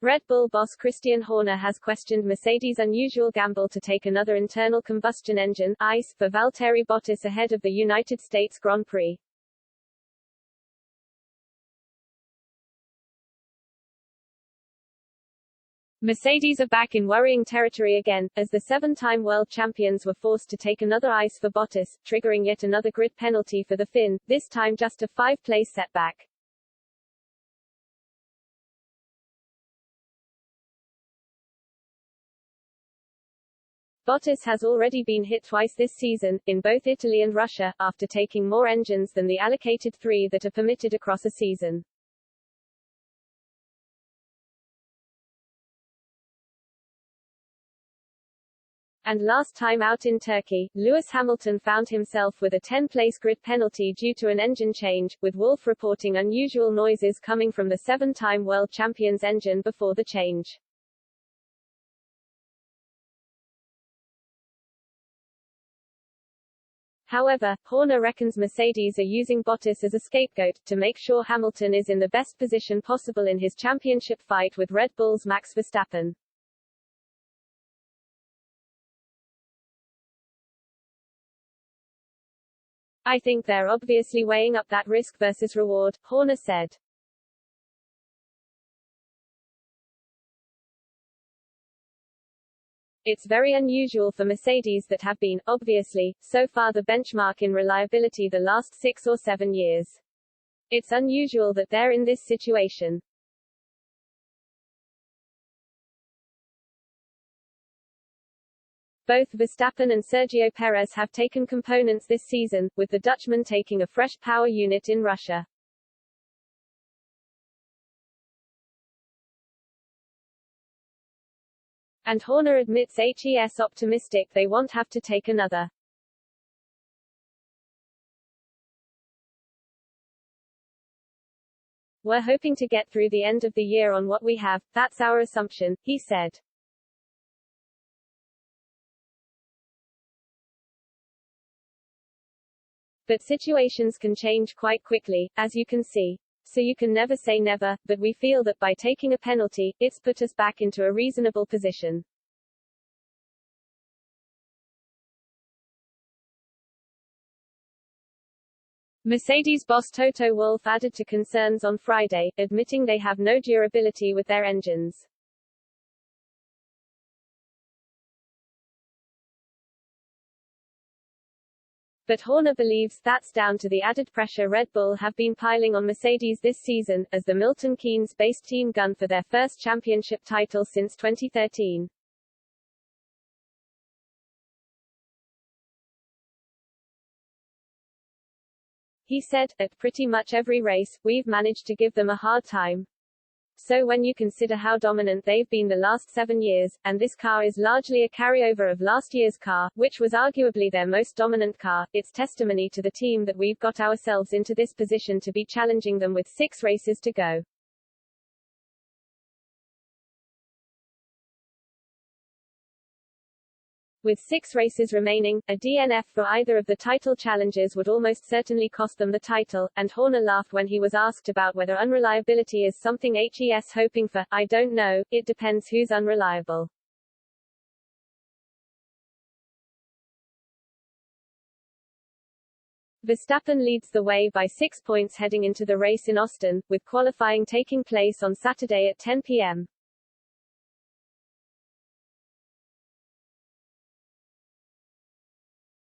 Red Bull boss Christian Horner has questioned Mercedes' unusual gamble to take another internal combustion engine (ICE) for Valtteri Bottas ahead of the United States Grand Prix. Mercedes are back in worrying territory again, as the seven-time world champions were forced to take another ICE for Bottas, triggering yet another grid penalty for the Finn, this time just a 5-place setback. Bottas has already been hit twice this season, in both Italy and Russia, after taking more engines than the allocated 3 that are permitted across a season. And last time out in Turkey, Lewis Hamilton found himself with a 10-place grid penalty due to an engine change, with Wolff reporting unusual noises coming from the 7-time world champion's engine before the change. However, Horner reckons Mercedes are using Bottas as a scapegoat, to make sure Hamilton is in the best position possible in his championship fight with Red Bull's Max Verstappen. I think they're obviously weighing up that risk versus reward, Horner said. It's very unusual for Mercedes that have been, obviously, so far the benchmark in reliability the last 6 or 7 years. It's unusual that they're in this situation. Both Verstappen and Sergio Perez have taken components this season, with the Dutchman taking a fresh power unit in Russia. And Horner admits HES optimistic they won't have to take another. We're hoping to get through the end of the year on what we have, that's our assumption, he said. But situations can change quite quickly, as you can see. So you can never say never, but we feel that by taking a penalty, it's put us back into a reasonable position. Mercedes boss Toto Wolff added to concerns on Friday, admitting they have no durability with their engines. But Horner believes that's down to the added pressure Red Bull have been piling on Mercedes this season, as the Milton Keynes-based team gun for their first championship title since 2013. He said, at pretty much every race, we've managed to give them a hard time. So when you consider how dominant they've been the last 7 years, and this car is largely a carryover of last year's car, which was arguably their most dominant car, it's testimony to the team that we've got ourselves into this position to be challenging them with 6 races to go. With 6 races remaining, a DNF for either of the title challenges would almost certainly cost them the title, and Horner laughed when he was asked about whether unreliability is something HES hoping for. I don't know, it depends who's unreliable. Verstappen leads the way by 6 points heading into the race in Austin, with qualifying taking place on Saturday at 10 p.m.